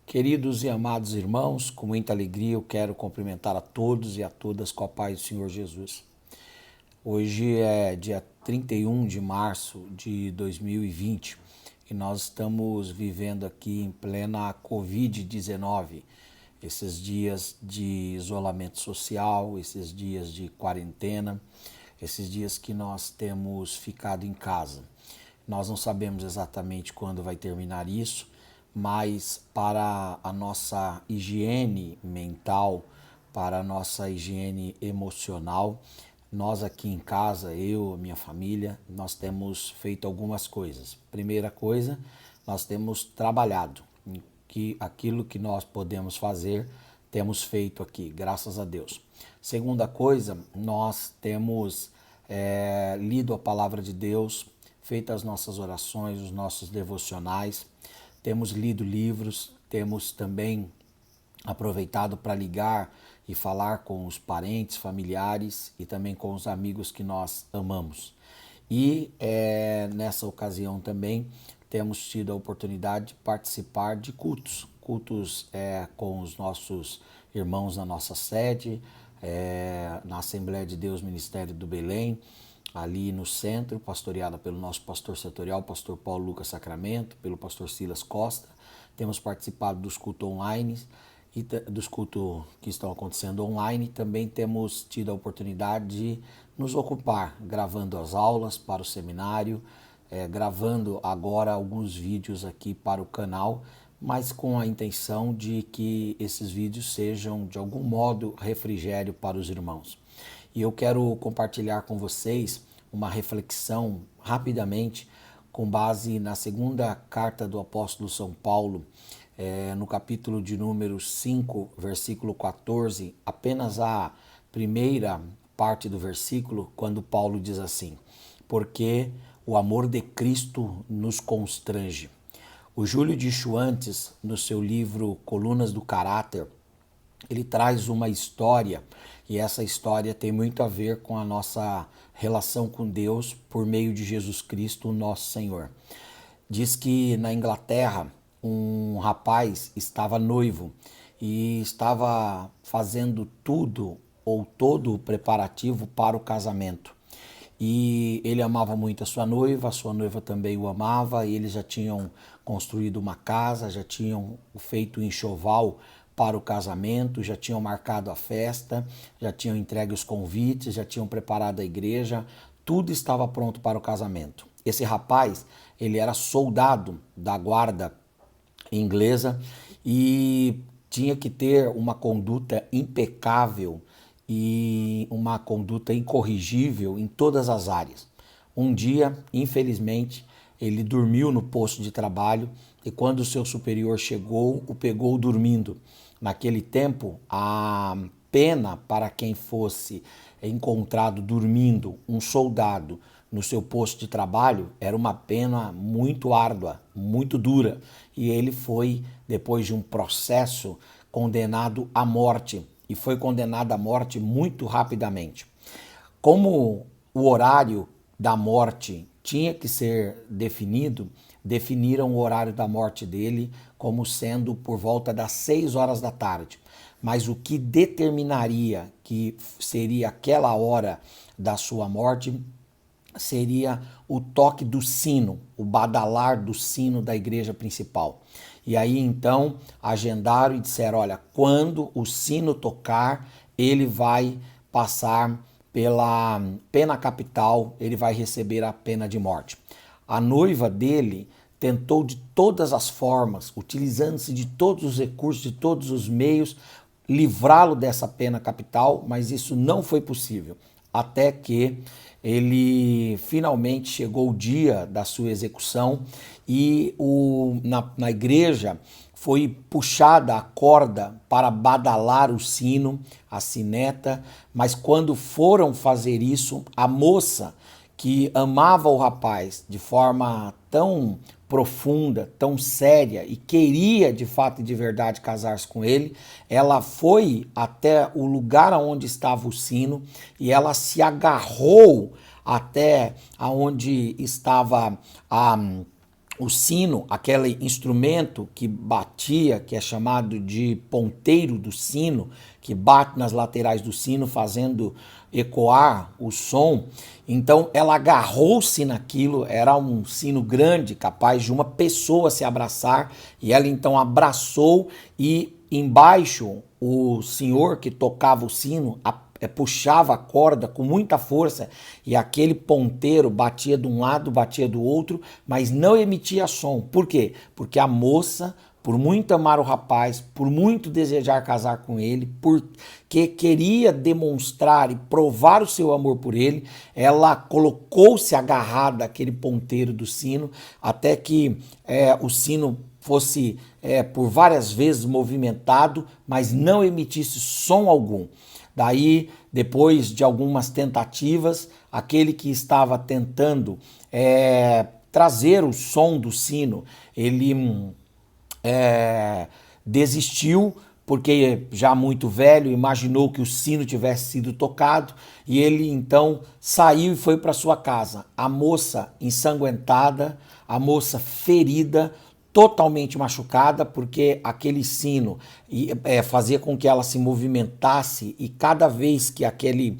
Queridos e amados irmãos, com muita alegria eu quero cumprimentar a todos e a todas com a paz do Senhor Jesus. Hoje é dia 31 de março de 2020 e nós estamos vivendo aqui em plena Covid-19, esses dias de isolamento social, esses dias de quarentena, esses dias que nós temos ficado em casa. Nós não sabemos exatamente quando vai terminar isso, mas para a nossa higiene mental, para a nossa higiene emocional, nós aqui em casa, eu, minha família, nós temos feito algumas coisas. Primeira coisa, nós temos trabalhado, aquilo que nós podemos fazer, temos feito aqui, graças a Deus. Segunda coisa, nós temos lido a palavra de Deus, feito as nossas orações, os nossos devocionais, temos lido livros, temos também aproveitado para ligar e falar com os parentes, familiares e também com os amigos que nós amamos. E nessa ocasião também temos tido a oportunidade de participar de cultos com os nossos irmãos na nossa sede, na Assembleia de Deus Ministério do Belém, ali no centro, pastoreada pelo nosso pastor setorial, pastor Paulo Lucas Sacramento, pelo pastor Silas Costa. Temos participado dos cultos online e dos cultos que estão acontecendo online. Também temos tido a oportunidade de nos ocupar, gravando as aulas para o seminário, gravando agora alguns vídeos aqui para o canal, mas com a intenção de que esses vídeos sejam de algum modo refrigério para os irmãos. E eu quero compartilhar com vocês uma reflexão rapidamente com base na segunda carta do apóstolo São Paulo, no capítulo de número 5, versículo 14, apenas a primeira parte do versículo, quando Paulo diz assim: porque o amor de Cristo nos constrange. O Júlio de Chuantes, no seu livro Colunas do Caráter, ele traz uma história, e essa história tem muito a ver com a nossa relação com Deus por meio de Jesus Cristo, nosso Senhor. Diz que na Inglaterra um rapaz estava noivo e estava fazendo tudo ou todo o preparativo para o casamento. E ele amava muito a sua noiva também o amava, e eles já tinham construído uma casa, já tinham feito um enxoval para o casamento, já tinham marcado a festa, já tinham entregue os convites, já tinham preparado a igreja, tudo estava pronto para o casamento. Esse rapaz, ele era soldado da guarda inglesa e tinha que ter uma conduta impecável e uma conduta incorrigível em todas as áreas. Um dia, infelizmente, ele dormiu no posto de trabalho e quando o seu superior chegou, o pegou dormindo. Naquele tempo, a pena para quem fosse encontrado dormindo, um soldado, no seu posto de trabalho, era uma pena muito árdua, muito dura. E ele foi, depois de um processo, condenado à morte. E foi condenado à morte muito rapidamente. Como o horário da morte tinha que ser definido, definiram o horário da morte dele como sendo por volta das 6 horas da tarde. Mas o que determinaria que seria aquela hora da sua morte seria o toque do sino, o badalar do sino da igreja principal. E aí então agendaram e disseram, olha, quando o sino tocar, ele vai passar pela pena capital, ele vai receber a pena de morte. A noiva dele tentou de todas as formas, utilizando-se de todos os recursos, de todos os meios, livrá-lo dessa pena capital, mas isso não foi possível. Até que ele finalmente chegou o dia da sua execução e na igreja foi puxada a corda para badalar o sino, a sineta, mas quando foram fazer isso, a moça que amava o rapaz de forma tão profunda, tão séria e queria de fato e de verdade casar-se com ele, ela foi até o lugar onde estava o sino e ela se agarrou até onde estava o sino, aquele instrumento que batia, que é chamado de ponteiro do sino, que bate nas laterais do sino, fazendo ecoar o som. Então ela agarrou-se naquilo, era um sino grande, capaz de uma pessoa se abraçar, e ela então abraçou, e embaixo o senhor que tocava o sino puxava a corda com muita força, e aquele ponteiro batia de um lado, batia do outro, mas não emitia som. Por quê? Porque a moça, por muito amar o rapaz, por muito desejar casar com ele, porque queria demonstrar e provar o seu amor por ele, ela colocou-se agarrada àquele ponteiro do sino, até que o sino fosse por várias vezes movimentado, mas não emitisse som algum. Daí, depois de algumas tentativas, aquele que estava tentando trazer o som do sino, ele desistiu, porque já muito velho, imaginou que o sino tivesse sido tocado, e ele então saiu e foi para sua casa. A moça ensanguentada, a moça ferida, totalmente machucada, porque aquele sino fazia com que ela se movimentasse, e cada vez que aquele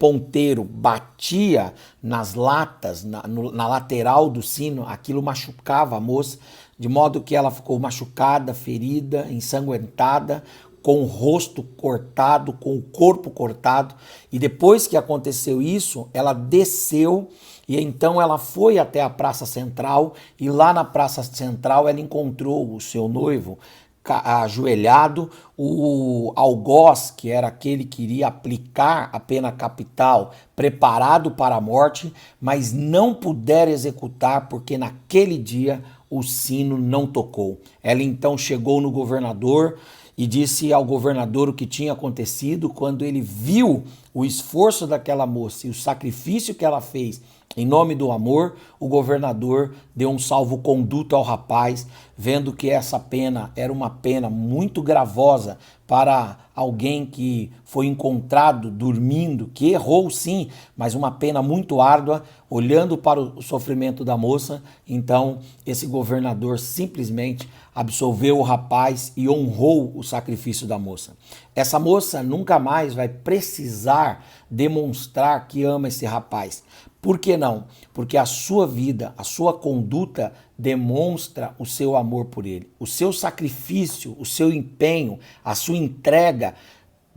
ponteiro batia nas latas, na lateral do sino, aquilo machucava a moça, de modo que ela ficou machucada, ferida, ensanguentada, com o rosto cortado, com o corpo cortado. E depois que aconteceu isso, ela desceu, e então ela foi até a Praça Central, e lá na Praça Central ela encontrou o seu noivo ajoelhado, o algoz, que era aquele que iria aplicar a pena capital, preparado para a morte, mas não puder executar, porque naquele dia o sino não tocou. Ela então chegou no governador e disse ao governador o que tinha acontecido. Quando ele viu o esforço daquela moça e o sacrifício que ela fez em nome do amor, o governador deu um salvo-conduto ao rapaz, vendo que essa pena era uma pena muito gravosa para alguém que foi encontrado dormindo, que errou sim, mas uma pena muito árdua. Olhando para o sofrimento da moça, então esse governador simplesmente absolveu o rapaz e honrou o sacrifício da moça. Essa moça nunca mais vai precisar demonstrar que ama esse rapaz. Por que não? Porque a sua vida, a sua conduta demonstra o seu amor por ele. O seu sacrifício, o seu empenho, a sua entrega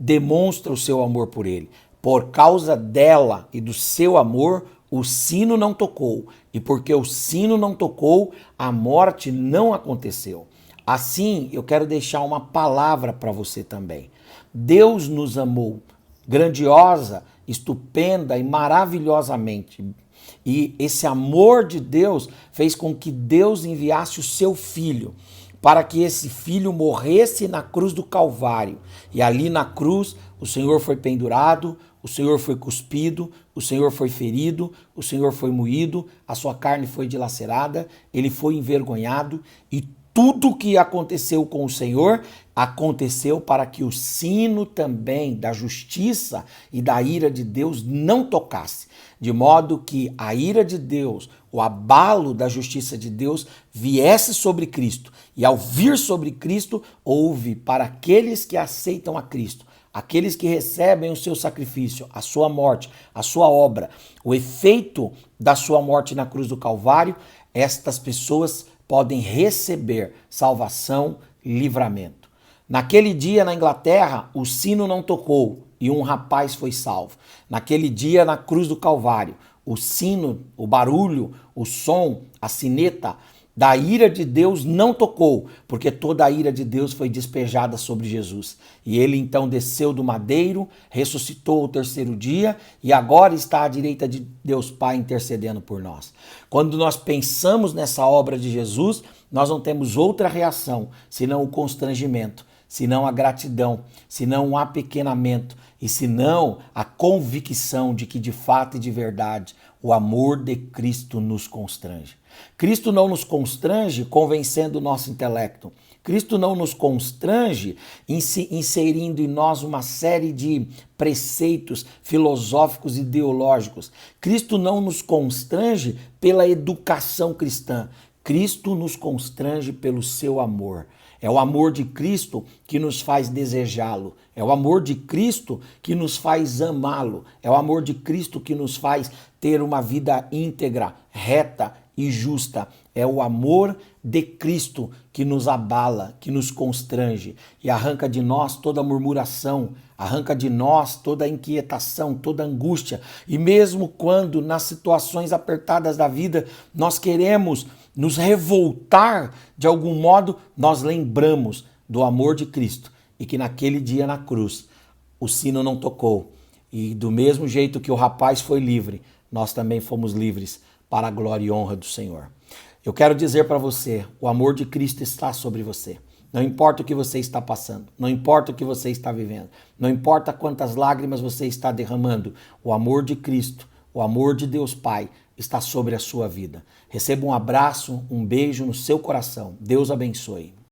demonstra o seu amor por ele. Por causa dela e do seu amor, o sino não tocou. E porque o sino não tocou, a morte não aconteceu. Assim, eu quero deixar uma palavra para você também. Deus nos amou grandiosa, estupenda e maravilhosamente. E esse amor de Deus fez com que Deus enviasse o seu filho, para que esse filho morresse na cruz do Calvário. E ali na cruz o Senhor foi pendurado, o Senhor foi cuspido, o Senhor foi ferido, o Senhor foi moído, a sua carne foi dilacerada, ele foi envergonhado, e tudo o que aconteceu com o Senhor aconteceu para que o sino também da justiça e da ira de Deus não tocasse, de modo que a ira de Deus, o abalo da justiça de Deus viesse sobre Cristo. E ao vir sobre Cristo, houve para aqueles que aceitam a Cristo, aqueles que recebem o seu sacrifício, a sua morte, a sua obra, o efeito da sua morte na cruz do Calvário, estas pessoas podem receber salvação e livramento. Naquele dia na Inglaterra, o sino não tocou e um rapaz foi salvo. Naquele dia na cruz do Calvário, o sino, o barulho, o som, a sineta da ira de Deus não tocou, porque toda a ira de Deus foi despejada sobre Jesus. E ele então desceu do madeiro, ressuscitou ao terceiro dia e agora está à direita de Deus Pai intercedendo por nós. Quando nós pensamos nessa obra de Jesus, nós não temos outra reação, senão o constrangimento, senão a gratidão, senão o apequenamento e senão a convicção de que de fato e de verdade o amor de Cristo nos constrange. Cristo não nos constrange convencendo o nosso intelecto. Cristo não nos constrange inserindo em nós uma série de preceitos filosóficos e ideológicos. Cristo não nos constrange pela educação cristã. Cristo nos constrange pelo seu amor. É o amor de Cristo que nos faz desejá-lo. É o amor de Cristo que nos faz amá-lo. É o amor de Cristo que nos faz ter uma vida íntegra, reta e justa. É o amor de Cristo que nos abala, que nos constrange e arranca de nós toda murmuração, arranca de nós toda inquietação, toda angústia. E mesmo quando nas situações apertadas da vida nós queremos nos revoltar de algum modo, nós lembramos do amor de Cristo e que naquele dia na cruz o sino não tocou. E do mesmo jeito que o rapaz foi livre, nós também fomos livres para a glória e honra do Senhor. Eu quero dizer para você, o amor de Cristo está sobre você. Não importa o que você está passando, não importa o que você está vivendo, não importa quantas lágrimas você está derramando, o amor de Cristo, o amor de Deus Pai está sobre a sua vida. Receba um abraço, um beijo no seu coração. Deus abençoe.